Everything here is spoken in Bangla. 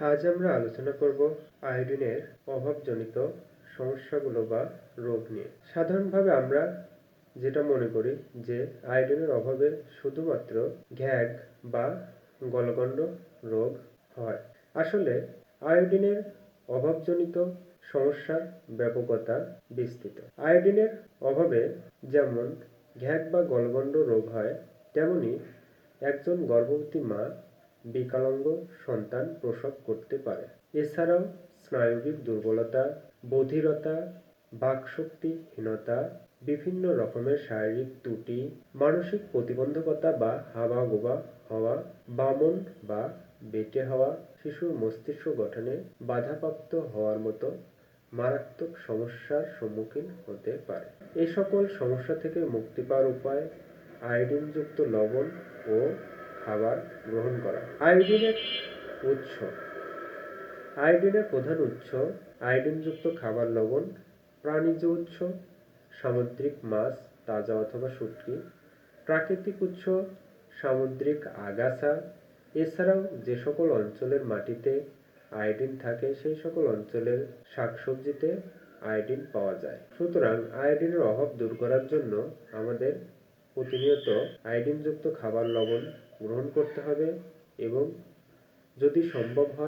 আজ আমরা আলোচনা করব আয়োডিনের অভাবজনিত সমস্যাগুলো বা রোগ নিয়ে। সাধারণভাবে আমরা যেটা মনে করি যে আয়োডিনের অভাবে শুধুমাত্র ঘ্যাগ বা গলগণ্ড রোগ হয়। আসলে আয়োডিনের অভাবজনিত সমস্যার ব্যাপকতা বিস্তৃত। আয়োডিনের অভাবে যেমন ঘ্যাগ বা গলগণ্ড রোগ হয়, তেমনি একজন গর্ভবতী মা বিকলাঙ্গ সন্তান প্রসব করতে পারে। এছাড়াও স্নায়বিক দুর্বলতা, বধিরতা, বাকশক্তিহীনতা, বিভিন্ন রকমের শারীরিক ত্রুটি, মানসিক প্রতিবন্ধকতা বা হাবাগোবা হওয়া, বামন বা বেঁটে হওয়া, শিশুর মস্তিষ্ক গঠনে বাধাপ্রাপ্ত হওয়ার মতো মারাত্মক সমস্যার সম্মুখীন হতে পারে। এই সকল সমস্যা থেকে মুক্তি পাওয়ার উপায় আয়োডিনযুক্ত লবণ ও খাবার গ্রহণ করা। আয়োডিনের উৎস। আয়োডিনের প্রধান উৎস আয়োডিনযুক্ত খাবার লবণ, প্রাণীজ উৎস সামুদ্রিক মাছ, তাজা অথবা শুটকি, প্রাকৃতিক উৎস সামুদ্রিক আগাছা। এছাড়াও যে সকল অঞ্চলের মাটিতে আয়োডিন থাকে সেই সকল অঞ্চলের শাকসবজিতে আয়োডিন পাওয়া যায়। সুতরাং আয়োডিনের অভাব দূর করার জন্য আমাদের প্রতিনিয়ত আয়োডিনযুক্ত খাবার লবণ গ্রহণ করতে হবে এবং যদি সম্ভব হয়